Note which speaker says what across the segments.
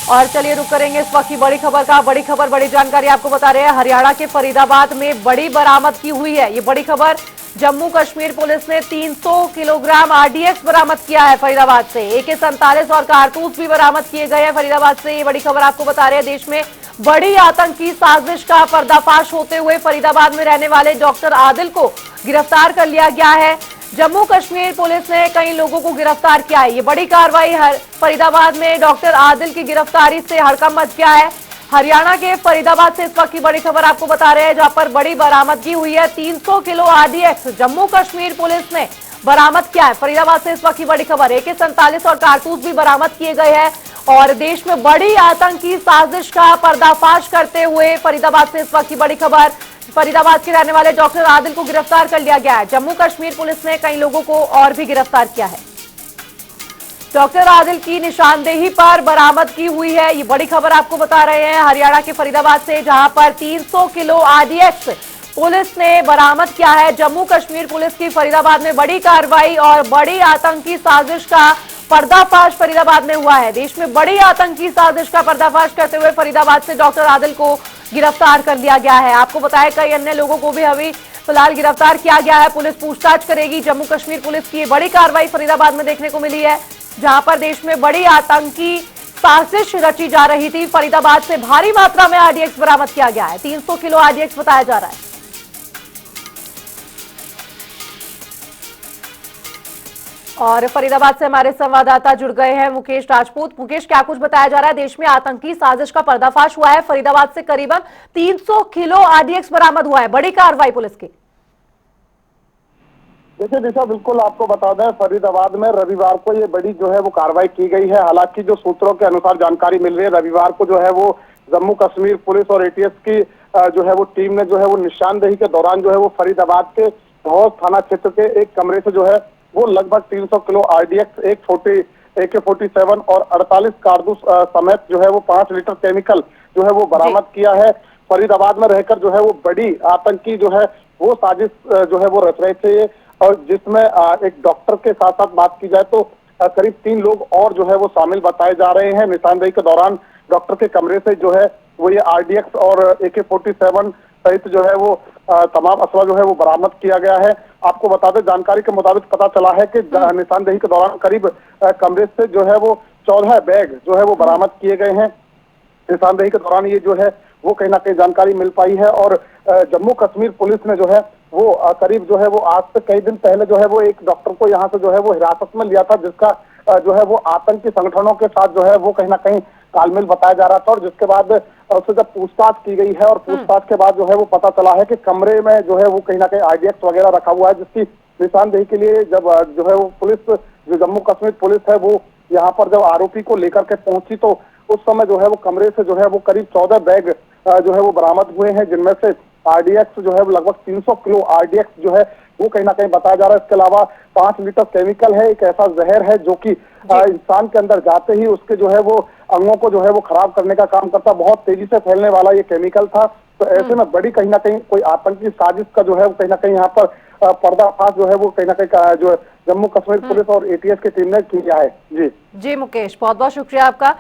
Speaker 1: और चलिए रुक करेंगे इस वक्त की बड़ी खबर का। बड़ी खबर, बड़ी जानकारी आपको बता रहे हैं। हरियाणा के फरीदाबाद में बड़ी बरामदगी हुई है। ये बड़ी खबर, जम्मू कश्मीर पुलिस ने 300 किलोग्राम आरडीएक्स बरामद किया है फरीदाबाद से। AK-47 और कारतूस भी बरामद किए गए हैं फरीदाबाद से। ये बड़ी खबर आपको बता रहे हैं। देश में बड़ी आतंकी साजिश का पर्दाफाश होते हुए फरीदाबाद में रहने वाले डॉक्टर आदिल को गिरफ्तार कर लिया गया है। जम्मू कश्मीर पुलिस ने कई लोगों को गिरफ्तार किया है। ये बड़ी कार्रवाई फरीदाबाद में डॉक्टर आदिल की गिरफ्तारी से हड़कंप मच गया है। हरियाणा के फरीदाबाद से इस वक्त की बड़ी खबर आपको बता रहे हैं, जहां पर बड़ी बरामदगी हुई है। 300 kilo RDX Jammu Kashmir police ने बरामद किया है। फरीदाबाद से इस वक्त की बड़ी खबर, AK-47 और कारतूस भी बरामद किए गए हैं। और देश में बड़ी आतंकी साजिश का पर्दाफाश करते हुए फरीदाबाद से इस वक्त की बड़ी खबर, फरीदाबाद के रहने वाले डॉक्टर आदिल को गिरफ्तार कर लिया गया है। जम्मू कश्मीर पुलिस ने कई लोगों को और भी गिरफ्तार किया है। डॉक्टर आदिल की निशानदेही पर बरामदगी हुई है। ये बड़ी खबर आपको बता रहे हैं हरियाणा के फरीदाबाद से, जहां पर 300 किलो आरडीएक्स पुलिस ने बरामद किया है। जम्मू कश्मीर पुलिस की फरीदाबाद में बड़ी कार्रवाई और बड़ी आतंकी साजिश का पर्दाफाश फरीदाबाद में हुआ है। देश में बड़ी आतंकी साजिश का पर्दाफाश करते हुए फरीदाबाद से डॉक्टर आदिल को गिरफ्तार कर लिया गया है। आपको बताया कई अन्य लोगों को भी अभी फिलहाल गिरफ्तार किया गया है। पुलिस पूछताछ करेगी। जम्मू कश्मीर पुलिस की बड़ी कार्रवाई फरीदाबाद में देखने को मिली है, जहां पर देश में बड़ी आतंकी साजिश रची जा रही थी। फरीदाबाद से भारी मात्रा में आरडीएक्स बरामद किया गया है। 300 किलो आरडीएक्स बताया जा रहा है। और फरीदाबाद से हमारे संवाददाता जुड़ गए हैं मुकेश राजपूत। मुकेश, क्या कुछ बताया जा रहा है? देश में आतंकी साजिश का पर्दाफाश हुआ है। फरीदाबाद से करीबन 300 किलो आरडीएक्स बरामद हुआ है। बड़ी कार्रवाई पुलिस की।
Speaker 2: देखिए दिशा, बिल्कुल आपको बता दें, फरीदाबाद में रविवार को ये बड़ी जो है वो कार्रवाई की गई है। हालांकि जो सूत्रों के अनुसार जानकारी मिल रही है, रविवार को जो है वो जम्मू कश्मीर पुलिस और ATF की जो है वो टीम ने जो है वो निशानदेही के दौरान जो है वो फरीदाबाद के धौस थाना क्षेत्र के एक कमरे से जो है वो लगभग 300 किलो आरडीएक्स, एक छोटी AK-47 और 48 कारतूस समेत जो है वो 5 लीटर केमिकल जो है वो बरामद किया है। फरीदाबाद में रहकर जो है वो बड़ी आतंकी जो है वो साजिश जो है वो रच रहे थे, और जिसमें एक डॉक्टर के साथ साथ बात की जाए तो करीब 3 लोग और जो है वो शामिल बताए जा रहे हैं। निशानदेही के दौरान डॉक्टर के कमरे से जो है वो ये आरडीएक्स और AK-47 सहित जो है वो तमाम असला जो है वो बरामद किया गया है। आपको बता दें, जानकारी के मुताबिक पता चला है कि निशानदेही के दौरान करीब कमरे से जो है वो 14 बैग जो है वो बरामद किए गए हैं। निशानदेही के दौरान ये जो है वो कहीं ना कहीं जानकारी मिल पाई है। और जम्मू कश्मीर पुलिस ने जो है वो करीब जो है वो आज से कई दिन पहले जो है वो एक डॉक्टर को यहाँ से जो है वो हिरासत में लिया था, जिसका जो है वो आतंकी संगठनों के साथ जो है वो कहीं ना कहीं तालमेल बताया जा रहा था। और जिसके बाद उससे जब पूछताछ की गई है और पूछताछ के बाद जो है वो पता चला है कि कमरे में जो है वो कहीं ना कहीं आरडीएक्स वगैरह रखा हुआ है, जिसकी निशानदेही के लिए जब जो है वो पुलिस, जो जम्मू कश्मीर पुलिस है, वो यहाँ पर जब आरोपी को लेकर के पहुंची तो उस समय जो है वो कमरे से जो है वो करीब 14 बैग जो है वो बरामद हुए हैं, जिनमें से आरडीएक्स जो है वो लगभग 300 किलो आरडीएक्स जो है वो कहीं ना कहीं बताया जा रहा है। इसके अलावा 5 लीटर केमिकल है, एक ऐसा जहर है जो कि इंसान के अंदर जाते ही उसके जो है वो अंगों को जो है वो खराब करने का काम करता, बहुत तेजी से फैलने वाला ये केमिकल था। तो ऐसे में बड़ी कहीं ना कहीं कोई आतंकी साजिश का जो है वो कहीं ना कहीं यहाँ पर पर्दाफाश जो है वो कहीं ना कहीं जो जम्मू कश्मीर पुलिस और ATF की टीम ने किया है।
Speaker 1: जी मुकेश, बहुत बहुत शुक्रिया आपका।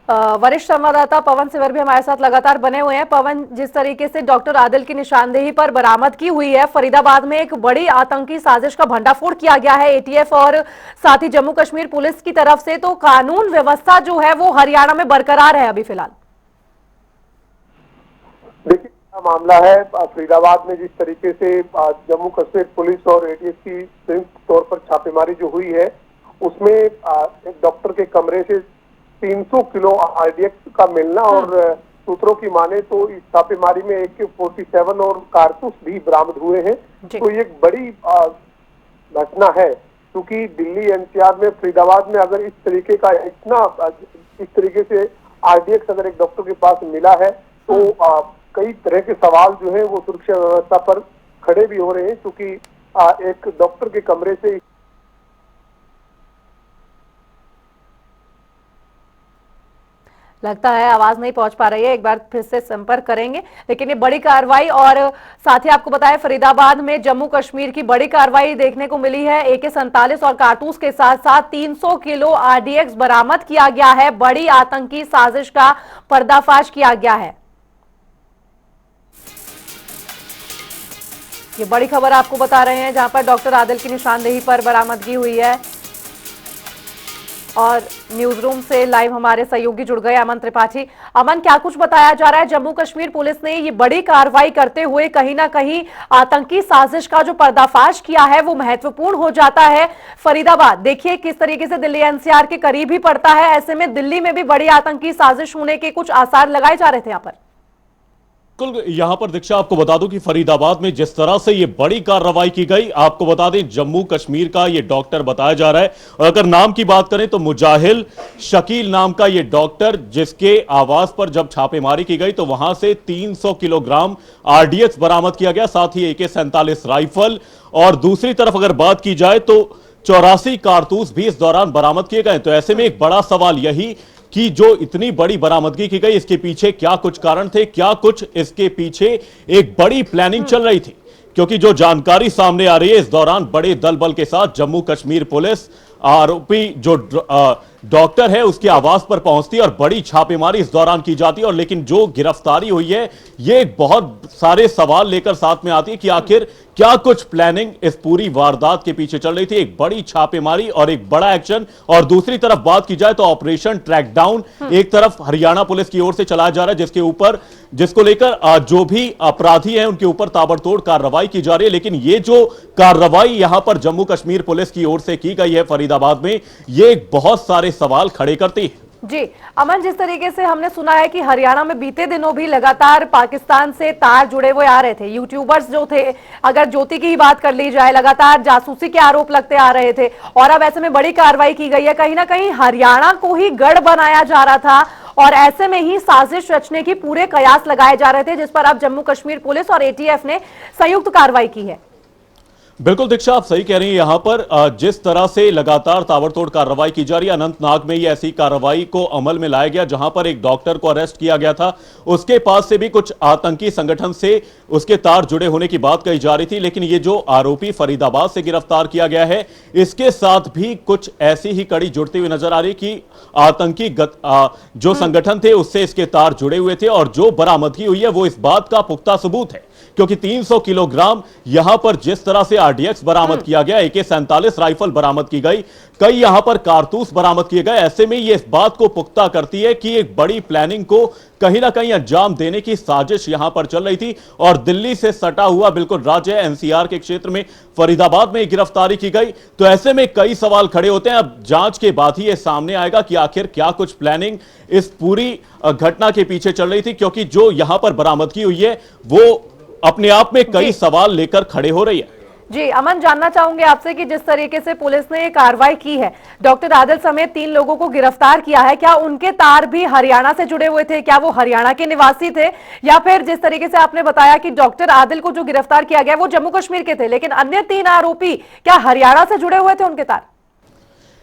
Speaker 1: वरिष्ठ संवाददाता पवन सिवर भी हमारे साथ लगातार बने हुए हैं। पवन, जिस तरीके से डॉक्टर आदिल की निशानदेही पर बरामदगी हुई है, फरीदाबाद में एक बड़ी आतंकी साजिश का भंडाफोड़ किया गया है ATF और साथ ही जम्मू कश्मीर पुलिस की तरफ से, तो कानून व्यवस्था जो है वो हरियाणा में बरकरार है अभी फिलहाल।
Speaker 3: देखिए, मामला है फरीदाबाद में जिस तरीके से जम्मू कश्मीर पुलिस और ATF की संयुक्त तौर पर छापेमारी जो हुई है, उसमें एक डॉक्टर के कमरे से 300 किलो आरडीएक्स का मिलना, और सूत्रों की माने तो इस छापेमारी में AK-47 और कारतूस भी बरामद हुए हैं। तो ये एक बड़ी घटना है, क्योंकि दिल्ली NCR में फरीदाबाद में अगर इस तरीके का इस तरीके से आरडीएक्स अगर एक डॉक्टर के पास मिला है तो कई तरह के सवाल जो है वो सुरक्षा व्यवस्था पर खड़े भी हो रहे हैं, क्योंकि एक डॉक्टर के कमरे से
Speaker 1: लगता है आवाज नहीं पहुंच पा रही है, एक बार फिर से संपर्क करेंगे। लेकिन ये बड़ी कार्रवाई, और साथ ही आपको बताया फरीदाबाद में जम्मू कश्मीर की बड़ी कार्रवाई देखने को मिली है। AK-47 और कारतूस के साथ साथ 300 किलो RDX बरामद किया गया है। बड़ी आतंकी साजिश का पर्दाफाश किया गया है। ये बड़ी खबर आपको बता रहे हैं, जहां पर डॉक्टर आदिल की निशानदेही पर बरामदगी हुई है। और न्यूज रूम से लाइव हमारे सहयोगी जुड़ गए अमन त्रिपाठी। अमन, क्या कुछ बताया जा रहा है? जम्मू कश्मीर पुलिस ने ये बड़ी कार्रवाई करते हुए कहीं ना कहीं आतंकी साजिश का जो पर्दाफाश किया है वो महत्वपूर्ण हो जाता है। फरीदाबाद देखिए किस तरीके से दिल्ली NCR के करीब ही पड़ता है, ऐसे में दिल्ली में भी बड़ी आतंकी साजिश होने के कुछ आसार लगाए जा रहे थे यहाँ पर।
Speaker 4: बिल्कुल, यहां पर दीक्षा आपको बता दूं कि फरीदाबाद में जिस तरह से ये बड़ी कार्रवाई की गई, आपको बता दें जम्मू कश्मीर का ये डॉक्टर बताया जा रहा है। और अगर नाम की बात करें तो मुजाहिल शकील नाम का ये डॉक्टर, जिसके आवास पर जब छापेमारी की गई तो वहां से 300 किलोग्राम RDX बरामद किया गया, साथ ही AK-47 राइफल, और दूसरी तरफ अगर बात की जाए तो 84 कारतूस भी इस दौरान बरामद किए गए। तो ऐसे में एक बड़ा सवाल यही कि जो इतनी बड़ी बरामदगी की गई, इसके पीछे क्या कुछ कारण थे, क्या कुछ इसके पीछे एक बड़ी प्लानिंग चल रही थी? क्योंकि जो जानकारी सामने आ रही है, इस दौरान बड़े दल बल के साथ जम्मू कश्मीर पुलिस आरोपी जो डॉक्टर है उसके आवास पर पहुंचती है और बड़ी छापेमारी इस दौरान की जाती है। और लेकिन जो गिरफ्तारी हुई है, ये बहुत सारे सवाल लेकर साथ में आती है कि आखिर क्या कुछ प्लानिंग इस पूरी वारदात के पीछे चल रही थी। एक बड़ी छापेमारी और एक बड़ा एक्शन, और दूसरी तरफ बात की जाए तो ऑपरेशन ट्रैकडाउन एक तरफ हरियाणा पुलिस की ओर से चलाया जा रहा है, जिसको लेकर जो भी अपराधी हैं उनके ऊपर ताबड़तोड़ कार्रवाई की जा रही है। लेकिन ये जो कार्रवाई यहां पर जम्मू कश्मीर पुलिस की ओर से की गई है फरीदाबाद में, ये बहुत सारे सवाल खड़े करती है।
Speaker 1: जी अमन, जिस तरीके से हमने सुना है कि हरियाणा में बीते दिनों भी लगातार पाकिस्तान से तार जुड़े हुए आ रहे थे, यूट्यूबर्स जो थे, अगर ज्योति की ही बात कर ली जाए, लगातार जासूसी के आरोप लगते आ रहे थे, और अब ऐसे में बड़ी कार्रवाई की गई है। कहीं ना कहीं हरियाणा को ही गढ़ बनाया जा रहा था, और ऐसे में ही साजिश रचने की पूरे कयास लगाए जा रहे थे, जिस पर अब जम्मू कश्मीर पुलिस और ATF ने संयुक्त कार्रवाई की है।
Speaker 4: बिल्कुल दीक्षा, आप सही कह रही हैं। यहां पर जिस तरह से लगातार ताबड़तोड़ कार्रवाई की जा रही है, अनंतनाग में ये ऐसी कार्रवाई को अमल में लाया गया जहां पर एक डॉक्टर को अरेस्ट किया गया था। उसके पास से भी कुछ आतंकी संगठन से उसके तार जुड़े होने की बात कही जा रही थी। लेकिन ये जो आरोपी फरीदाबाद से गिरफ्तार किया गया है, इसके साथ भी कुछ ऐसी ही कड़ी जुड़ती हुई नजर आ रही कि आतंकी जो संगठन थे उससे इसके तार जुड़े हुए थे। और जो बरामदगी हुई है वो इस बात का पुख्ता सबूत है, क्योंकि 300 किलोग्राम यहां पर जिस तरह से RDX बरामद किया गया, AK-47 राइफल बरामद की गई, कई यहां पर कारतूस बरामद किए गए। ऐसे में ये इस बात को पुख्ता करती है कि एक बड़ी प्लानिंग को कहीं ना कहीं अंजाम देने की साजिश यहां पर चल रही थी। और दिल्ली से सटा हुआ बिल्कुल राज्य NCR के क्षेत्र में फरीदाबाद में गिरफ्तारी की गई। तो ऐसे में कई सवाल खड़े होते हैं। अब जांच के बाद ही यह सामने आएगा कि आखिर क्या कुछ प्लानिंग इस पूरी घटना के पीछे चल रही थी, क्योंकि जो यहां पर बरामदगी हुई है वो अपने आप में कई सवाल लेकर खड़े हो रही है।
Speaker 1: जी अमन, जानना चाहूंगे आपसे कि जिस तरीके से पुलिस ने कार्रवाई की है, डॉक्टर आदिल समेत 3 लोगों को गिरफ्तार किया है, क्या उनके तार भी हरियाणा से जुड़े हुए थे? क्या वो हरियाणा के निवासी थे, या फिर जिस तरीके से आपने बताया कि डॉक्टर आदिल को जो गिरफ्तार किया गया वो जम्मू कश्मीर के थे, लेकिन अन्य 3 आरोपी क्या हरियाणा से जुड़े हुए थे उनके तार?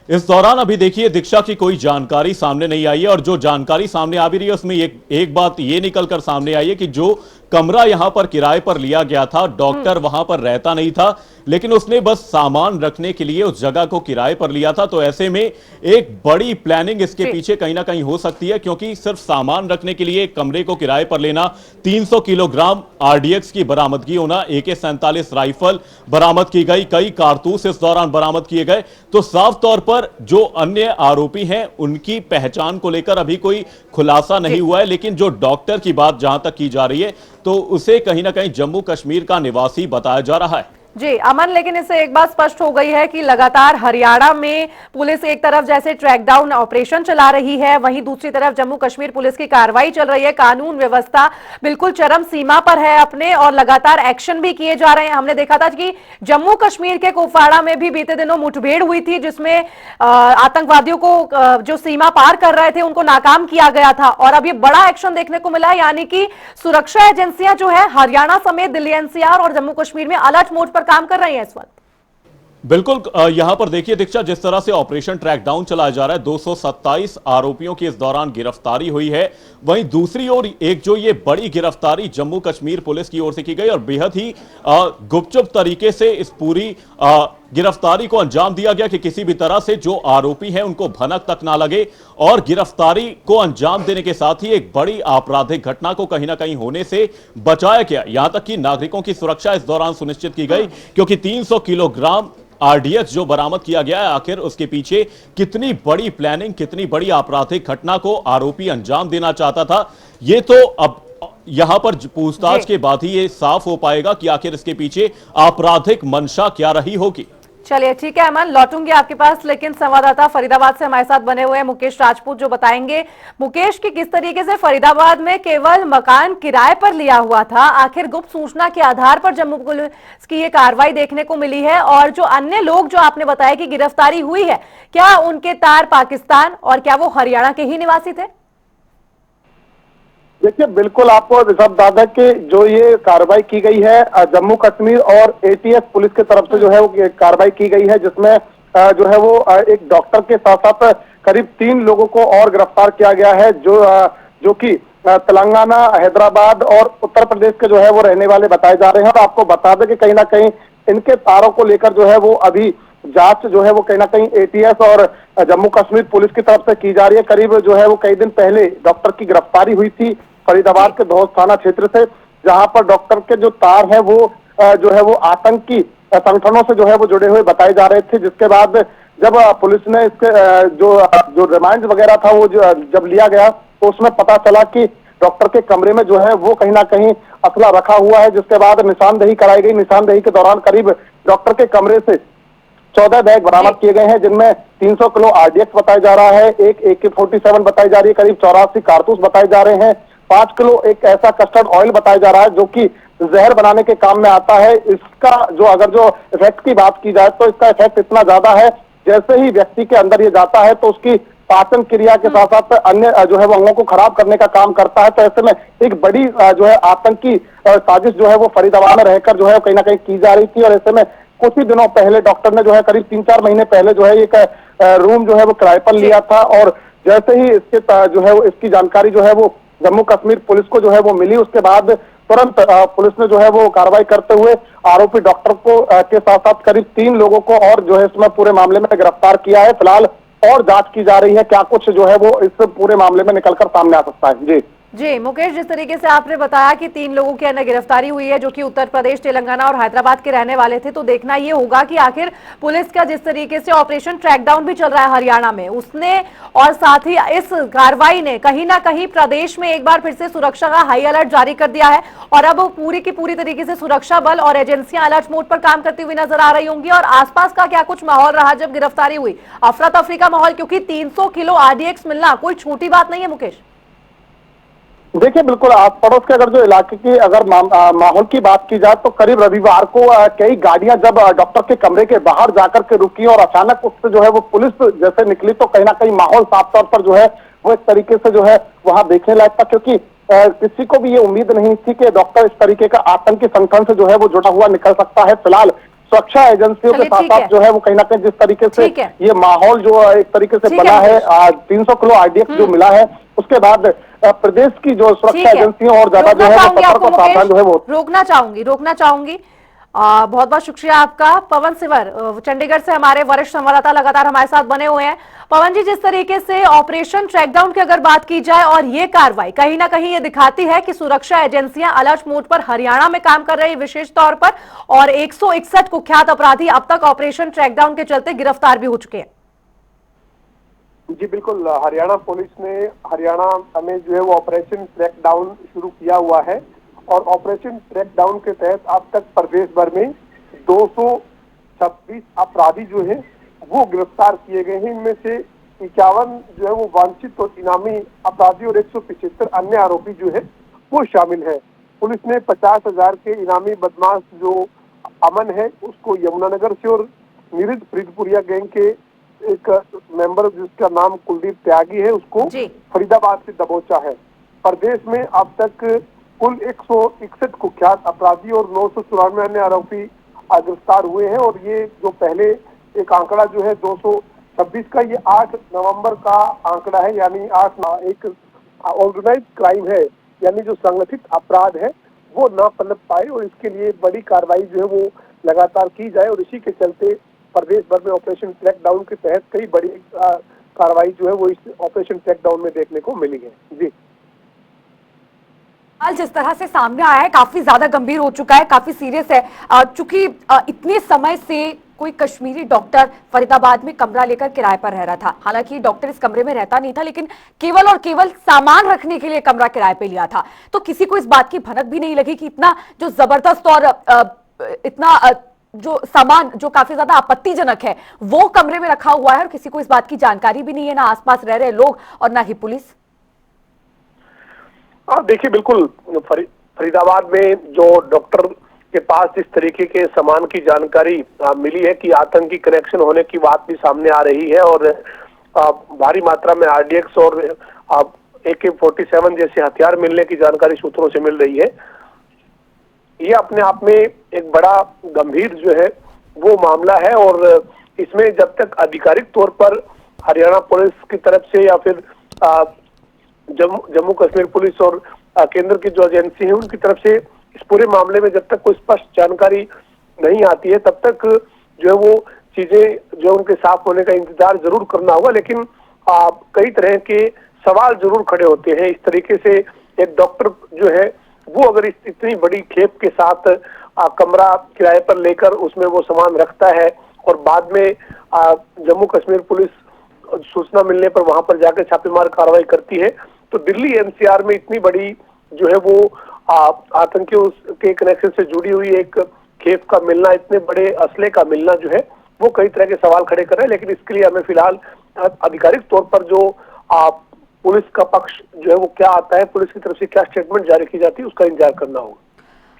Speaker 4: इस दौरान अभी देखिए दीक्षा की कोई जानकारी सामने नहीं आई है। और जो जानकारी सामने आ भी रही है उसमें एक बात ये निकलकर सामने आई है कि जो कमरा यहां पर किराए पर लिया गया था, डॉक्टर वहां पर रहता नहीं था, लेकिन उसने बस सामान रखने के लिए उस जगह को किराए पर लिया था। तो ऐसे में एक बड़ी प्लानिंग इसके पीछे कहीं ना कहीं हो सकती है, क्योंकि सिर्फ सामान रखने के लिए एक कमरे को किराए पर लेना, 300 किलोग्राम RDX की बरामदगी होना, AK-47 राइफल बरामद की गई, कई कारतूस इस दौरान बरामद किए गए। तो साफ तौर पर जो अन्य आरोपी हैं उनकी पहचान को लेकर अभी कोई खुलासा नहीं हुआ है। लेकिन जो डॉक्टर की बात जहां तक की जा रही है तो उसे कहीं ना कहीं जम्मू कश्मीर का निवासी बताया जा रहा है।
Speaker 1: जी अमन, लेकिन इससे एक बात स्पष्ट हो गई है कि लगातार हरियाणा में पुलिस एक तरफ जैसे ट्रैकडाउन ऑपरेशन चला रही है, वहीं दूसरी तरफ जम्मू कश्मीर पुलिस की कार्रवाई चल रही है। कानून व्यवस्था बिल्कुल चरम सीमा पर है अपने, और लगातार एक्शन भी किए जा रहे हैं। हमने देखा था कि जम्मू कश्मीर के कुपवाड़ा में भी बीते दिनों मुठभेड़ हुई थी, जिसमें आतंकवादियों को जो सीमा पार कर रहे थे उनको नाकाम किया गया था। और अब ये बड़ा एक्शन देखने को मिला, यानी कि सुरक्षा एजेंसियां जो है हरियाणा समेत दिल्ली NCR और जम्मू कश्मीर में अलर्ट मोड पर काम कर रही हैं इस वक्त।
Speaker 4: बिल्कुल यहां पर देखिए दीक्षा, जिस तरह से ऑपरेशन ट्रैक डाउन चलाया जा रहा है, 227 आरोपियों की इस दौरान गिरफ्तारी हुई है। वहीं दूसरी ओर एक जो ये बड़ी गिरफ्तारी जम्मू कश्मीर पुलिस की ओर से की गई और बेहद ही गुपचुप तरीके से इस पूरी गिरफ्तारी को अंजाम दिया गया कि किसी भी तरह से जो आरोपी हैं उनको भनक तक ना लगे, और गिरफ्तारी को अंजाम देने के साथ ही एक बड़ी आपराधिक घटना को कहीं ना कहीं होने से बचाया गया। यहां तक कि नागरिकों की सुरक्षा इस दौरान सुनिश्चित की गई, क्योंकि 300 किलोग्राम आरडीएक्स जो बरामद किया गया है, आखिर उसके पीछे कितनी बड़ी प्लानिंग, कितनी बड़ी आपराधिक घटना को आरोपी अंजाम देना चाहता था, ये तो अब यहां पर पूछताछ के बाद ही ये साफ हो पाएगा कि आखिर इसके पीछे आपराधिक मंशा क्या रही होगी।
Speaker 1: चलिए ठीक है अमन, लौटूंगी आपके पास, लेकिन संवाददाता फरीदाबाद से हमारे साथ बने हुए हैं मुकेश राजपूत, जो बताएंगे मुकेश कि किस तरीके से फरीदाबाद में केवल मकान किराए पर लिया हुआ था, आखिर गुप्त सूचना के आधार पर जम्मू पुलिस की ये कार्रवाई देखने को मिली है, और जो अन्य लोग जो आपने बताया कि गिरफ्तारी हुई है, क्या उनके तार पाकिस्तान और क्या वो हरियाणा के ही निवासी थे?
Speaker 2: देखिए, बिल्कुल आपको सब दादा के जो ये कार्रवाई की गई है जम्मू कश्मीर और एटीएस पुलिस की तरफ से जो है वो कार्रवाई की गई है, जिसमें जो है वो एक डॉक्टर के साथ साथ करीब 3 लोगों को और गिरफ्तार किया गया है, जो कि तेलंगाना, हैदराबाद और उत्तर प्रदेश के जो है वो रहने वाले बताए जा रहे हैं। और आपको बता दें कि कहीं ना कहीं इनके तारों को लेकर जो है वो अभी जांच जो है वो कहीं ना कहीं एटीएस और जम्मू कश्मीर पुलिस की तरफ से की जा रही है। करीब जो है वो कई दिन पहले डॉक्टर की गिरफ्तारी हुई थी फरीदाबाद के धौस थाना क्षेत्र से, जहां पर डॉक्टर के जो तार है वो जो है वो आतंकी संगठनों से जो है वो जुड़े हुए बताए जा रहे थे। जिसके बाद जब पुलिस ने इसके जो रिमांड वगैरह था वो जब लिया गया, तो उसमें पता चला कि डॉक्टर के कमरे में जो है वो कहीं ना कहीं असला रखा हुआ है। जिसके बाद निशानदेही कराई गई। निशानदेही के दौरान करीब डॉक्टर के कमरे से 14 बैग बरामद किए गए हैं, जिनमें 300 किलो आरडीएक्स बताया जा रहा है, एक AK-47 बताई जा रही है, करीब 84 कारतूस बताए जा रहे हैं, 5 किलो एक ऐसा कस्टर्ड ऑयल बताया जा रहा है जो कि जहर बनाने के काम में आता है। इसका जो इफेक्ट की बात की जाए तो इसका इफेक्ट इतना ज्यादा है, जैसे ही व्यक्ति के अंदर ये जाता है तो उसकी पाचन क्रिया के साथ साथ अन्य जो है वो अंगों को खराब करने का काम करता है। तो ऐसे में एक बड़ी जो है आतंकी साजिश जो है वो फरीदाबाद में रहकर जो है कहीं ना कहीं की जा रही थी। और ऐसे में कुछ ही दिनों पहले डॉक्टर ने जो है करीब 3-4 महीने पहले जो है एक रूम जो है वो किराए पर लिया था, और जैसे ही इसके जो है वो इसकी जानकारी जो है वो जम्मू कश्मीर पुलिस को जो है वो मिली, उसके बाद तुरंत पुलिस ने जो है वो कार्रवाई करते हुए आरोपी डॉक्टर को के साथ साथ करीब 3 लोगों को और जो है इसमें पूरे मामले में गिरफ्तार किया है। फिलहाल और जांच की जा रही है, क्या कुछ जो है वो इस पूरे मामले में निकलकर सामने आ सकता है।
Speaker 1: जी मुकेश, जिस तरीके से आपने बताया कि 3 लोगों की अन्य गिरफ्तारी हुई है जो कि उत्तर प्रदेश, तेलंगाना और हैदराबाद के रहने वाले थे, तो देखना ये होगा कि आखिर पुलिस का जिस तरीके से ऑपरेशन ट्रैकडाउन भी चल रहा है हरियाणा में, उसने और साथ ही इस कार्रवाई ने कहीं ना कहीं प्रदेश में एक बार फिर से सुरक्षा का हाई अलर्ट जारी कर दिया है, और अब पूरी की पूरी तरीके से सुरक्षा बल और एजेंसियां अलर्ट मोड पर काम करती हुई नजर आ रही होंगी। और आसपास का क्या कुछ माहौल रहा जब गिरफ्तारी हुई? अफरा तफरी का माहौल, क्योंकि 300 किलो आरडीएक्स मिलना कोई छोटी बात नहीं है मुकेश।
Speaker 2: देखिए, बिल्कुल आस पड़ोस के अगर जो इलाके की अगर माहौल की बात की जाए तो करीब रविवार को कई गाड़ियां जब डॉक्टर के कमरे के बाहर जाकर के रुकी और अचानक उससे जो है वो पुलिस जैसे निकली, तो कहीं ना कहीं माहौल साफ तौर पर जो है वो एक तरीके से जो है वहां देखने लायक था, क्योंकि किसी को भी ये उम्मीद नहीं थी कि डॉक्टर इस तरीके का आतंकी संगठन से जो है वो जुड़ा हुआ निकल सकता है। फिलहाल सुरक्षा एजेंसियों के साथ साथ जो है वो कहीं ना कहीं जिस तरीके से ये माहौल जो एक तरीके से बना है, 300 किलो आरडीएक्स जो मिला है, उसके बाद प्रदेश की जो सुरक्षा एजेंसियों और ज्यादा जो है वो सतर्क और सावधान जो है वो
Speaker 1: रोकना चाहूंगी। बहुत बहुत शुक्रिया आपका। पवन सिवर चंडीगढ़ से हमारे वरिष्ठ संवाददाता लगातार हमारे साथ बने हुए हैं। पवन जी, जिस तरीके से ऑपरेशन ट्रैकडाउन की अगर बात की जाए और ये कार्रवाई कहीं ना कहीं ये दिखाती है कि सुरक्षा एजेंसियां अलर्ट मोड पर हरियाणा में काम कर रही विशेष तौर पर, और 161 कुख्यात अपराधी अब तक ऑपरेशन ट्रैकडाउन के चलते गिरफ्तार भी हो चुके हैं।
Speaker 3: जी बिल्कुल, हरियाणा पुलिस ने हरियाणा में जो है वो ऑपरेशन ट्रैकडाउन शुरू किया हुआ है, और ऑपरेशन ट्रैकडाउन के तहत अब तक प्रदेश भर में 226 अपराधी जो है वो गिरफ्तार किए गए हैं। इनमें से 51 जो है वो वांछित और इनामी अपराधी और 175 अन्य आरोपी जो है वो शामिल है। पुलिस ने 50,000 के इनामी बदमाश जो अमन है उसको यमुनानगर से, और नीरज फरीदपुरिया गैंग के एक मेंबर जिसका नाम कुलदीप त्यागी है उसको फरीदाबाद से दबोचा है। प्रदेश में अब तक कुल 161 कुख्यात अपराधी और 994 अन्य आरोपी गिरफ्तार हुए हैं। और ये जो पहले एक आंकड़ा जो है 226 का, ये 8 नवंबर का आंकड़ा है, यानी एक ऑर्गेनाइज क्राइम है, यानी जो संगठित अपराध है वो ना पनप पाए, और इसके लिए बड़ी कार्रवाई जो है वो लगातार की जाए। और इसी के चलते प्रदेश भर में ऑपरेशन क्रैकडाउन के तहत कई बड़ी कार्रवाई जो है वो इस ऑपरेशन क्रैकडाउन में देखने को मिली है। जी,
Speaker 1: जिस तरह से सामने आया है काफी ज्यादा गंभीर हो चुका है, काफी सीरियस है। चूंकि इतने समय से कोई कश्मीरी डॉक्टर फरीदाबाद में कमरा लेकर किराए पर रह रहा था। हालांकि डॉक्टर इस कमरे में रहता नहीं था, लेकिन केवल और केवल सामान रखने के लिए कमरा किराए पे लिया था। तो किसी को इस बात की भनक भी नहीं लगी कि इतना जो जबरदस्त और इतना जो सामान जो काफी ज्यादा आपत्तिजनक है वो कमरे में रखा हुआ है, और किसी को इस बात की जानकारी भी नहीं है, ना आसपास रह रहे लोग और ना ही पुलिस।
Speaker 3: देखिए, बिल्कुल फरीदाबाद में जो डॉक्टर के पास जिस तरीके के सामान की जानकारी मिली है कि आतंकी कनेक्शन होने की बात भी सामने आ रही है, और भारी मात्रा में आरडीएक्स और AK-47 जैसे हथियार मिलने की जानकारी सूत्रों से मिल रही है। ये अपने आप में एक बड़ा गंभीर जो है वो मामला है, और इसमें जब तक आधिकारिक तौर पर हरियाणा पुलिस की तरफ से या फिर जम्मू कश्मीर पुलिस और केंद्र की जो एजेंसी है उनकी तरफ से इस पूरे मामले में जब तक कोई स्पष्ट जानकारी नहीं आती है, तब तक जो है वो चीजें जो उनके साफ होने का इंतजार जरूर करना होगा। लेकिन कई तरह के सवाल जरूर खड़े होते हैं। इस तरीके से एक डॉक्टर जो है वो अगर इतनी बड़ी खेप के साथ कमरा किराए पर लेकर उसमें वो सामान रखता है, और बाद में जम्मू कश्मीर पुलिस सूचना मिलने पर वहां पर जाकर छापेमार कार्रवाई करती है, तो दिल्ली NCR में इतनी बड़ी जो है वो आतंकियों के कनेक्शन से जुड़ी हुई एक खेप का मिलना, इतने बड़े असले का मिलना जो है वो कई तरह के सवाल खड़े कर रहे हैं। लेकिन इसके लिए हमें फिलहाल आधिकारिक तौर पर जो पुलिस का पक्ष जो है वो क्या आता है, पुलिस की तरफ से क्या स्टेटमेंट जारी की जाती है, उसका इंतजार करना होगा।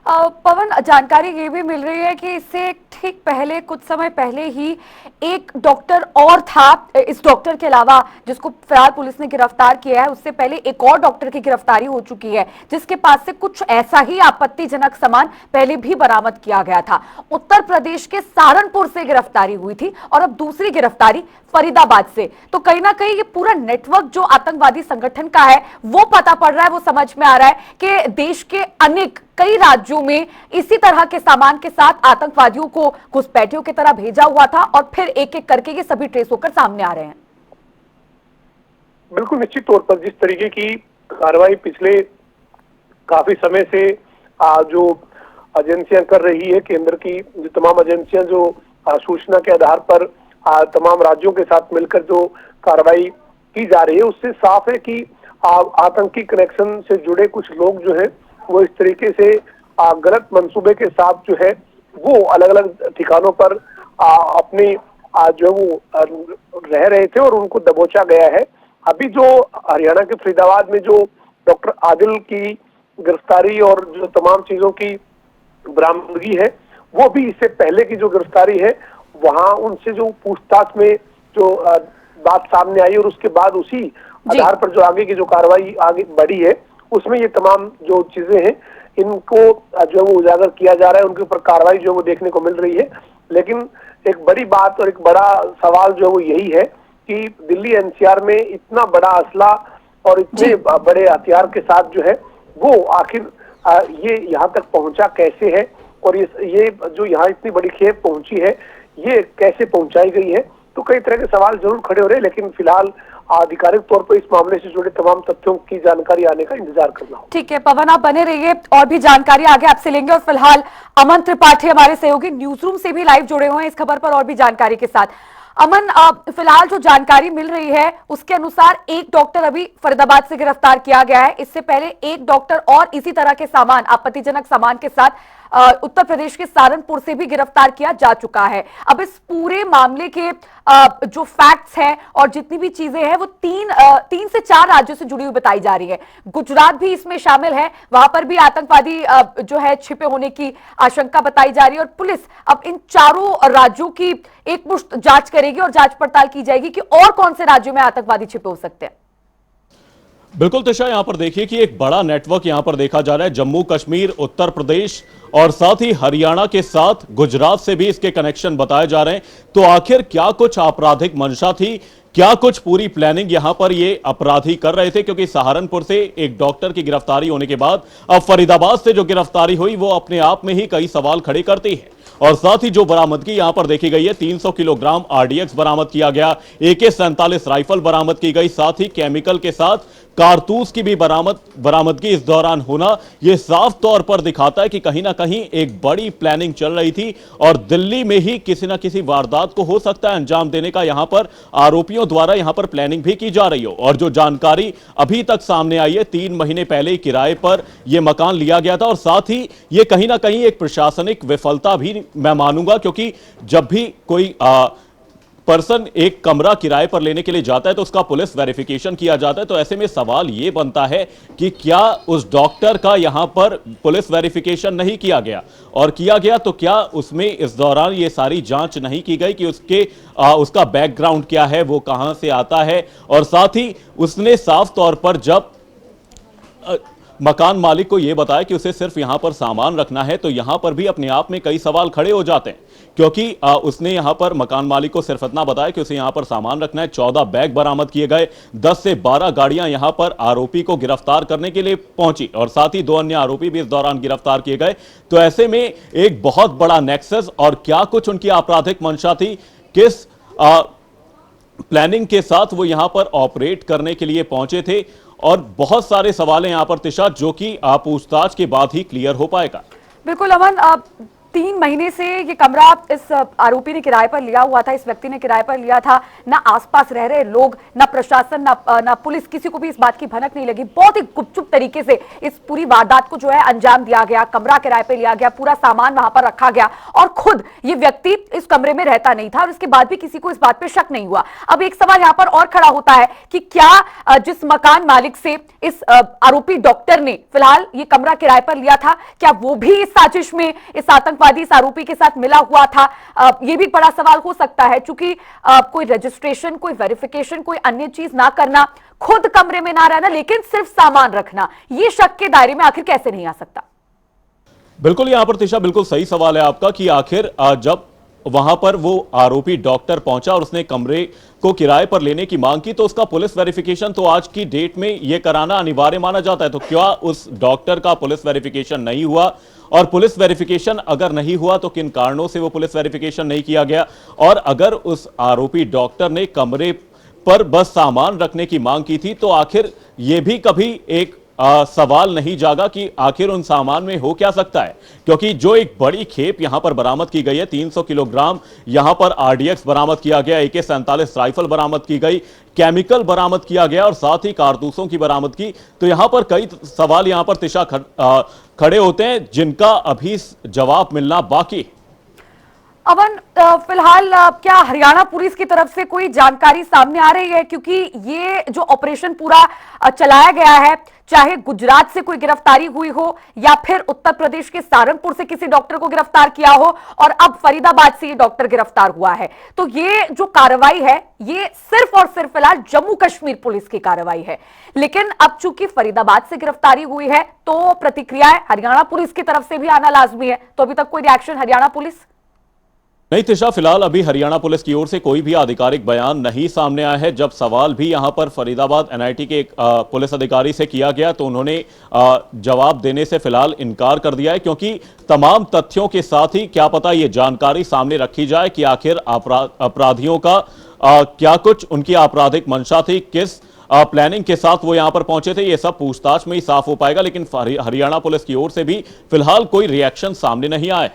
Speaker 1: पवन, जानकारी ये भी मिल रही है कि इससे ठीक पहले, कुछ समय पहले ही एक डॉक्टर और था, इस डॉक्टर के अलावा जिसको फिलहाल पुलिस ने गिरफ्तार किया है, उससे पहले एक और डॉक्टर की गिरफ्तारी हो चुकी है जिसके पास से कुछ ऐसा ही आपत्तिजनक सामान पहले भी बरामद किया गया था। उत्तर प्रदेश के सहारनपुर से गिरफ्तारी हुई थी और अब दूसरी गिरफ्तारी फरीदाबाद से। तो कहीं ना कहीं ये पूरा नेटवर्क जो आतंकवादी संगठन का है वो पता पड़ रहा है, वो समझ में आ रहा है कि देश के अनेक कई राज्यों में इसी तरह के सामान के साथ आतंकवादियों को घुसपैठियों की तरह भेजा हुआ था, और फिर एक एक करके ये सभी ट्रेस होकर सामने आ रहे हैं।
Speaker 3: बिल्कुल निश्चित तौर पर जिस तरीके की कार्रवाई पिछले काफी समय से जो एजेंसियां कर रही है, केंद्र की जो तमाम एजेंसियां जो सूचना के आधार पर तमाम राज्यों के साथ मिलकर जो कार्रवाई की जा रही है, उससे साफ है कि आतंकी कनेक्शन से जुड़े कुछ लोग जो है वो इस तरीके से गलत मंसूबे के साथ जो है वो अलग अलग ठिकानों पर अपने जो वो रह रहे थे और उनको दबोचा गया है। अभी जो हरियाणा के फरीदाबाद में जो डॉक्टर आदिल की गिरफ्तारी और जो तमाम चीजों की बरामदगी है, वो भी इससे पहले की जो गिरफ्तारी है वहां उनसे जो पूछताछ में जो बात सामने आई और उसके बाद उसी आधार पर जो आगे की जो कार्रवाई आगे बढ़ी है, उसमें ये तमाम जो चीजें हैं इनको जो है वो उजागर किया जा रहा है, उनके ऊपर कार्रवाई जो है वो देखने को मिल रही है। लेकिन एक बड़ी बात और एक बड़ा सवाल जो है वो यही है कि दिल्ली NCR में इतना बड़ा असला और इतने बड़े हथियार के साथ जो है वो आखिर ये यहाँ तक पहुंचा कैसे है, और ये जो यहाँ इतनी बड़ी खेप पहुंची है ये कैसे पहुंचाई गई है। तो कई तरह के सवाल जरूर खड़े हो रहे हैं, लेकिन फिलहाल आधिकारिक तौर पर इस मामले से जुड़े तमाम तथ्यों की जानकारी आने का इंतजार करना होगा।
Speaker 1: ठीक है पवन, आप बने रहिए, और भी जानकारी आगे आपसे लेंगे। और फिलहाल अमन त्रिपाठी हमारे सहयोगी न्यूज रूम से भी लाइव जुड़े हुए हैं इस खबर पर और भी जानकारी के साथ। अमन, फिलहाल जो जानकारी मिल रही है उसके अनुसार एक डॉक्टर अभी फरीदाबाद से गिरफ्तार किया गया है। इससे पहले एक डॉक्टर और इसी तरह के सामान, आपत्तिजनक सामान के साथ उत्तर प्रदेश के सहारनपुर से भी गिरफ्तार किया जा चुका है। अब इस पूरे मामले के जो फैक्ट्स हैं और जितनी भी चीजें हैं वो तीन से चार राज्यों से जुड़ी हुई बताई जा रही है। गुजरात भी इसमें शामिल है, वहां पर भी आतंकवादी जो है छिपे होने की आशंका बताई जा रही है, और पुलिस अब इन चारों राज्यों की एकमुश्त जांच करेगी और जांच पड़ताल की जाएगी कि और कौन से राज्यों में आतंकवादी छिपे हो सकते हैं।
Speaker 4: बिल्कुल तिशा, यहां पर देखिए कि एक बड़ा नेटवर्क यहां पर देखा जा रहा है। जम्मू कश्मीर, उत्तर प्रदेश और साथ ही हरियाणा के साथ गुजरात से भी इसके कनेक्शन बताए जा रहे हैं। तो आखिर क्या कुछ आपराधिक मंशा थी, क्या कुछ पूरी प्लानिंग यहां पर ये अपराधी कर रहे थे? क्योंकि सहारनपुर से एक डॉक्टर की गिरफ्तारी होने के बाद अब फरीदाबाद से जो गिरफ्तारी हुई वो अपने आप में ही कई सवाल खड़े करती है। और साथ ही जो बरामदगी यहां पर देखी गई है, 300 किलोग्राम आरडीएक्स बरामद किया गया, AK-47 राइफल बरामद की गई, साथ ही केमिकल के साथ कारतूस की भी बरामदगी इस दौरान होना, यह साफ तौर पर दिखाता है कि कहीं ना कहीं एक बड़ी प्लानिंग चल रही थी और दिल्ली में ही किसी ना किसी वारदात को हो सकता है अंजाम देने का यहां पर आरोपियों द्वारा यहां पर प्लानिंग भी की जा रही हो। और जो जानकारी अभी तक सामने आई है, 3 महीने पहले ही किराए पर यह मकान लिया गया था। और साथ ही यह कहीं ना कहीं एक प्रशासनिक विफलता भी मैं मानूंगा, क्योंकि जब भी कोई पर्सन एक कमरा किराए पर लेने के लिए जाता है तो उसका पुलिस वेरिफिकेशन किया जाता है। तो ऐसे में सवाल यह बनता है कि क्या उस डॉक्टर का यहां पर पुलिस वेरिफिकेशन नहीं किया गया, और किया गया तो क्या उसमें इस दौरान यह सारी जांच नहीं की गई कि उसका बैकग्राउंड क्या है, वो कहां से आता है। और साथ ही उसने साफ तौर पर जब मकान मालिक को यह बताया कि उसे सिर्फ यहां पर सामान रखना है, तो यहां पर भी अपने आप में कई सवाल खड़े हो जाते हैं। क्योंकि उसने यहां पर मकान मालिक को सिर्फ इतना बताया कि उसे यहां पर सामान रखना है। 14 बैग बरामद किए गए, 10 से 12 गाड़ियां यहां पर आरोपी को गिरफ्तार करने के लिए पहुंची और साथ ही 2 अन्य आरोपी भी इस दौरान गिरफ्तार किए गए। तो ऐसे में एक बहुत बड़ा नेक्सस, और क्या कुछ उनकी आपराधिक मंशा थी, किस प्लानिंग के साथ वो यहां पर ऑपरेट करने के लिए पहुंचे थे, और बहुत सारे सवाल हैं यहां पर तिशा, जो कि पूछताछ के बाद ही क्लियर हो पाएगा।
Speaker 5: बिल्कुल अमन, 3 महीने से ये कमरा इस आरोपी ने किराए पर लिया हुआ था, इस व्यक्ति ने किराए पर लिया था। ना आसपास रह रहे लोग, ना प्रशासन, ना पुलिस, किसी को भी इस बात की भनक नहीं लगी। बहुत ही गुपचुप तरीके से इस पूरी वारदात को जो है अंजाम दिया गया। कमरा किराए पर लिया गया, पूरा सामान वहां पर रखा गया, और खुद ये व्यक्ति इस कमरे में रहता नहीं था, और इसके बाद भी किसी को इस बात पर शक नहीं हुआ। अब एक सवाल यहां पर और खड़ा होता है कि क्या जिस मकान मालिक से इस आरोपी डॉक्टर ने फिलहाल ये कमरा किराए पर लिया था, क्या वो भी इस साजिश में, इस आतंकवादी, इस आरोपी के साथ मिला हुआ था? यह भी बड़ा सवाल हो सकता है, क्योंकि कोई रजिस्ट्रेशन, कोई वेरिफिकेशन, कोई अन्य चीज ना करना, खुद कमरे में ना रहना, लेकिन सिर्फ सामान रखना, यह शक के दायरे में आखिर कैसे नहीं आ सकता?
Speaker 4: बिल्कुल यहां पर तिशा, बिल्कुल सही सवाल है आपका कि आखिर जब वहां पर वो आरोपी डॉक्टर पहुंचा और उसने कमरे को किराए पर लेने की मांग की, तो उसका पुलिस वेरिफिकेशन तो आज की डेट में यह कराना अनिवार्य माना जाता है। तो क्या उस डॉक्टर का पुलिस वेरिफिकेशन नहीं हुआ, और पुलिस वेरिफिकेशन अगर नहीं हुआ तो किन कारणों से वो पुलिस वेरिफिकेशन नहीं किया गया? और अगर उस आरोपी डॉक्टर ने कमरे पर बस सामान रखने की मांग की थी, तो आखिर यह भी कभी एक सवाल नहीं जागा कि आखिर उन सामान में हो क्या सकता है? क्योंकि जो एक बड़ी खेप यहां पर बरामद की गई है, 300 किलोग्राम यहां पर आरडीएक्स बरामद किया गया, AK-47 राइफल बरामद की गई, केमिकल बरामद किया गया, और साथ ही कारतूसों की बरामद की। तो यहां पर कई सवाल यहां पर तिशा खड़े होते हैं, जिनका अभी जवाब मिलना बाकी है।
Speaker 5: अमन, फिलहाल क्या हरियाणा पुलिस की तरफ से कोई जानकारी सामने आ रही है? क्योंकि ये जो ऑपरेशन पूरा चलाया गया है, चाहे गुजरात से कोई गिरफ्तारी हुई हो या फिर उत्तर प्रदेश के सहारनपुर से किसी डॉक्टर को गिरफ्तार किया हो, और अब फरीदाबाद से ये डॉक्टर गिरफ्तार हुआ है, तो ये जो कार्रवाई है ये सिर्फ और सिर्फ फिलहाल जम्मू कश्मीर पुलिस की कार्रवाई है। लेकिन अब चूंकि फरीदाबाद से गिरफ्तारी हुई है, तो प्रतिक्रियाएं हरियाणा पुलिस की तरफ से भी आना लाजमी है। तो अभी तक कोई रिएक्शन हरियाणा पुलिस
Speaker 4: नहीं तिशा, फिलहाल अभी हरियाणा पुलिस की ओर से कोई भी आधिकारिक बयान नहीं सामने आया है। जब सवाल भी यहां पर फरीदाबाद NIT के एक पुलिस अधिकारी से किया गया, तो उन्होंने जवाब देने से फिलहाल इनकार कर दिया है, क्योंकि तमाम तथ्यों के साथ ही क्या पता ये जानकारी सामने रखी जाए कि आखिर अपराधियों का क्या कुछ उनकी आपराधिक मंशा थी, किस प्लानिंग के साथ वो यहां पर पहुंचे थे, ये सब पूछताछ में ही साफ हो पाएगा। लेकिन हरियाणा पुलिस की ओर से भी फिलहाल कोई रिएक्शन सामने नहीं आया।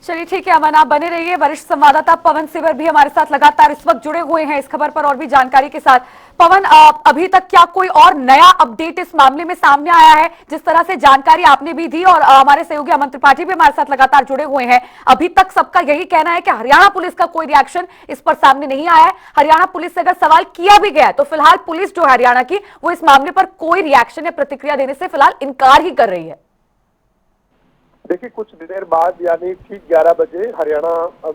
Speaker 5: चलिए ठीक है अमन, आप बने रहिए। वरिष्ठ संवाददाता पवन सिवर भी हमारे साथ लगातार इस वक्त जुड़े हुए हैं इस खबर पर और भी जानकारी के साथ। पवन, अभी तक क्या कोई और नया अपडेट इस मामले में सामने आया है? जिस तरह से जानकारी आपने भी दी और हमारे सहयोगी अमन त्रिपाठी भी हमारे साथ लगातार जुड़े हुए हैं, अभी तक सबका यही कहना है कि हरियाणा पुलिस का कोई रिएक्शन इस पर सामने नहीं आया है। हरियाणा पुलिस से अगर सवाल किया भी गया तो फिलहाल पुलिस जो हरियाणा की, वो इस मामले पर कोई रिएक्शन या प्रतिक्रिया देने से फिलहाल इनकार ही कर रही है।
Speaker 3: देखिए, कुछ देर बाद यानी ठीक 11 बजे हरियाणा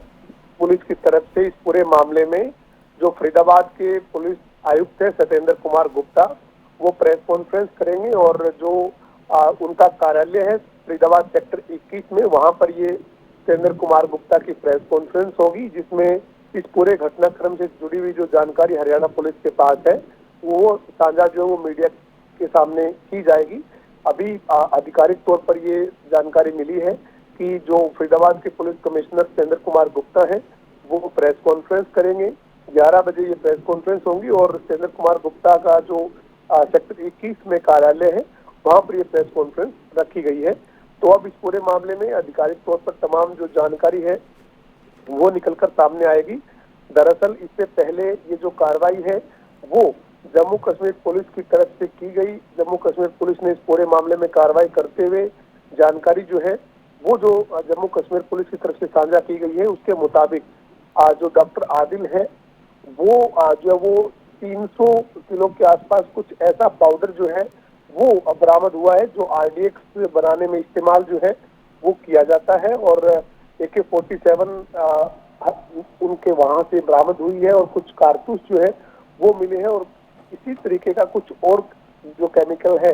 Speaker 3: पुलिस की तरफ से इस पूरे मामले में जो फरीदाबाद के पुलिस आयुक्त है सत्येंद्र कुमार गुप्ता, वो प्रेस कॉन्फ्रेंस करेंगे और जो उनका कार्यालय है फरीदाबाद सेक्टर 21 में, वहां पर ये सत्येंद्र कुमार गुप्ता की प्रेस कॉन्फ्रेंस होगी, जिसमें इस पूरे घटनाक्रम से जुड़ी हुई जो जानकारी हरियाणा पुलिस के पास है वो साझा जो है वो मीडिया के सामने की जाएगी। अभी आधिकारिक तौर पर ये जानकारी मिली है कि जो फरीदाबाद के पुलिस कमिश्नर सत्येंद्र कुमार गुप्ता है वो प्रेस कॉन्फ्रेंस करेंगे। 11 बजे ये प्रेस कॉन्फ्रेंस होंगी और सत्येंद्र कुमार गुप्ता का जो सेक्टर 21 में कार्यालय है वहां पर ये प्रेस कॉन्फ्रेंस रखी गई है। तो अब इस पूरे मामले में आधिकारिक तौर पर तमाम जो जानकारी है वो निकलकर सामने आएगी। दरअसल इससे पहले ये जो कार्रवाई है वो जम्मू कश्मीर पुलिस की तरफ से की गई। जम्मू कश्मीर पुलिस ने इस पूरे मामले में कार्रवाई करते हुए जानकारी जो है वो जो जम्मू कश्मीर पुलिस की तरफ से साझा की गई है उसके मुताबिक जो डॉक्टर आदिल है वो जो है वो 300 किलो के आसपास कुछ ऐसा पाउडर जो है वो बरामद हुआ है जो आरडीएक्स बनाने में इस्तेमाल जो है वो किया जाता है। और AK-47 उनके वहां से बरामद हुई है और कुछ कारतूस जो है वो मिले हैं और इसी तरीके का कुछ और जो केमिकल है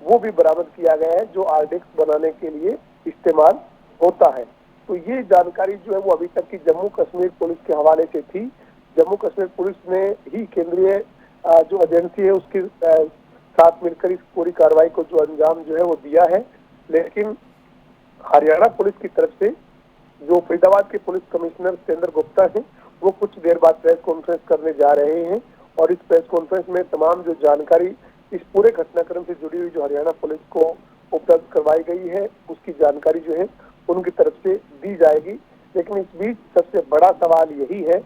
Speaker 3: वो भी बरामद किया गया है जो आरडीएक्स बनाने के लिए इस्तेमाल होता है। तो ये जानकारी जो है वो अभी तक की जम्मू कश्मीर पुलिस के हवाले से थी। जम्मू कश्मीर पुलिस ने ही केंद्रीय जो एजेंसी है उसके साथ मिलकर इस पूरी कार्रवाई को जो अंजाम जो है वो दिया है। लेकिन हरियाणा पुलिस की तरफ से जो फरीदाबाद के पुलिस कमिश्नर सत्येंद्र गुप्ता हैं वो कुछ देर बाद प्रेस कॉन्फ्रेंस करने जा रहे हैं और इस प्रेस कॉन्फ्रेंस में तमाम जो जानकारी इस पूरे घटनाक्रम से जुड़ी हुई जो हरियाणा पुलिस को उपलब्ध करवाई गई है उसकी जानकारी जो है उनकी तरफ से दी जाएगी। लेकिन इस बीच सबसे बड़ा सवाल यही है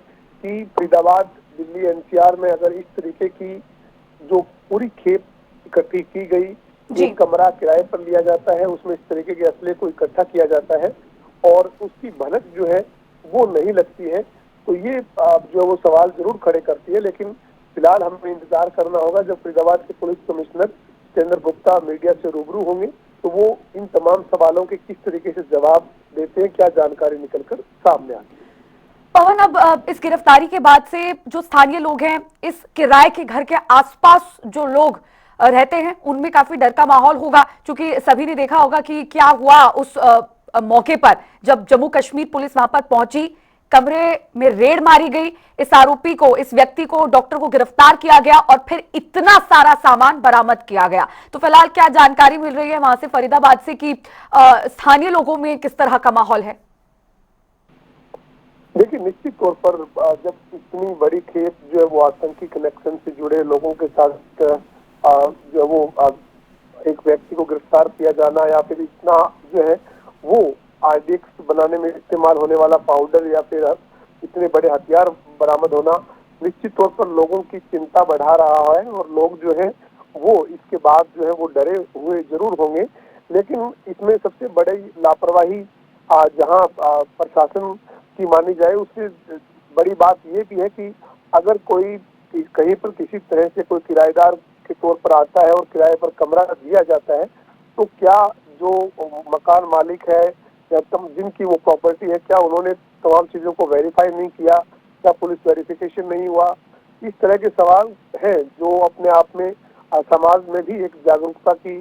Speaker 3: कि फरीदाबाद, दिल्ली, NCR में अगर इस तरीके की जो पूरी खेप इकट्ठी की गई, एक कमरा किराए पर लिया जाता है, उसमें इस तरीके के असले को इकट्ठा किया जाता है और उसकी भनक जो है वो नहीं लगती है, तो ये जो वो सवाल जरूर खड़े करती है। लेकिन फिलहाल हमें इंतजार करना होगा जब फरीदाबाद के police commissioner Satyendra Gupta media से रूबरू होंगे तो वो इन तमाम सवालों के किस तरीके से जवाब देते हैं, क्या जानकारी निकलकर सामने आती है।
Speaker 5: पवन, अब इस गिरफ्तारी के बाद से जो स्थानीय लोग हैं, इस किराए के घर के आसपास जो लोग रहते हैं उनमें काफी डर का माहौल होगा, क्योंकि सभी ने देखा होगा कि क्या हुआ उस मौके पर जब जम्मू कश्मीर पुलिस वहां पर पहुंची, कमरे में रेड मारी गई, इस आरोपी को, इस व्यक्ति को, डॉक्टर को गिरफ्तार किया गया और फिर इतना सारा सामान बरामद किया गया। तो फिलहाल क्या जानकारी मिल रही है वहां से, फरीदाबाद से, कि स्थानीय लोगों में किस तरह का माहौल है?
Speaker 3: देखिए, निश्चित तौर पर जब इतनी बड़ी खेप जो है वो आतंकी कनेक्शन से जुड़े लोगों के साथ जो है वो एक व्यक्ति को गिरफ्तार किया जाना या फिर इतना जो है वो आरडीएक्स बनाने में इस्तेमाल होने वाला पाउडर या फिर इतने बड़े हथियार बरामद होना निश्चित तौर पर लोगों की चिंता बढ़ा रहा है और लोग जो है वो इसके बाद जो है वो डरे हुए जरूर होंगे। लेकिन इसमें सबसे बड़ी लापरवाही जहां प्रशासन की मानी जाए उससे बड़ी बात ये भी है कि अगर कोई कहीं पर किसी तरह से कोई किराएदार के तौर पर आता है और किराए पर कमरा दिया जाता है तो क्या जो मकान मालिक है या जिनकी वो प्रॉपर्टी है क्या उन्होंने तमाम चीजों को वेरीफाई नहीं किया, क्या पुलिस वेरिफिकेशन नहीं हुआ, इस तरह के सवाल हैं जो अपने आप में समाज में भी एक जागरूकता की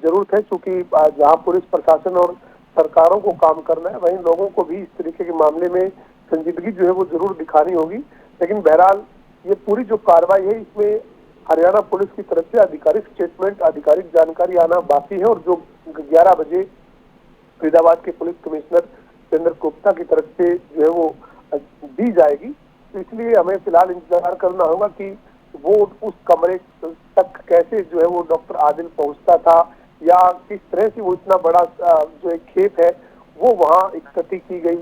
Speaker 3: जरूरत है। क्योंकि जहाँ पुलिस प्रशासन और सरकारों को काम करना है वहीं लोगों को भी इस तरीके के मामले में संजीदगी जो है वो जरूर दिखानी होगी। लेकिन बहरहाल ये पूरी जो कार्रवाई है इसमें हरियाणा पुलिस की तरफ से आधिकारिक स्टेटमेंट, आधिकारिक जानकारी आना बाकी है और जो 11 बजे फरीदाबाद के पुलिस कमिश्नर सत्येंद्र गुप्ता की तरफ से जो है वो दी जाएगी। तो इसलिए हमें फिलहाल इंतजार करना होगा कि वो उस कमरे तक कैसे जो है वो डॉक्टर आदिल पहुंचता था या किस तरह से वो इतना बड़ा जो एक खेप है वो वहाँ इकट्ठी की गई।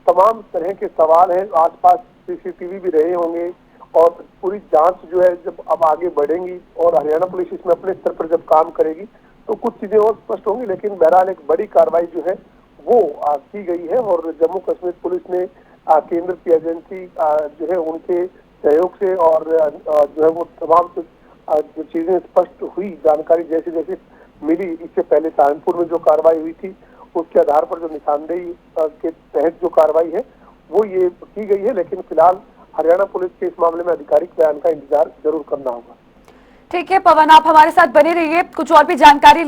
Speaker 3: तमाम तरह के सवाल हैं, आसपास CCTV भी रहे होंगे और पूरी जांच जो है जब अब आगे बढ़ेंगी और हरियाणा पुलिस इसमें अपने स्तर पर जब काम करेगी तो कुछ चीजें और स्पष्ट होंगी। लेकिन बहरहाल एक बड़ी कार्रवाई जो है वो की गई है और जम्मू कश्मीर पुलिस ने केंद्र की एजेंसी जो है उनके सहयोग से और जो है वो तमाम जो चीजें स्पष्ट हुई, जानकारी जैसे जैसे मिली, इससे पहले सहारनपुर में जो कार्रवाई हुई थी उसके आधार पर जो निशानदेही के तहत जो कार्रवाई है वो ये की गई है। लेकिन फिलहाल हरियाणा पुलिस के इस मामले में आधिकारिक बयान का इंतजार जरूर करना होगा।
Speaker 5: ठीक है पवन, आप हमारे साथ बने रहिए, कुछ और भी जानकारी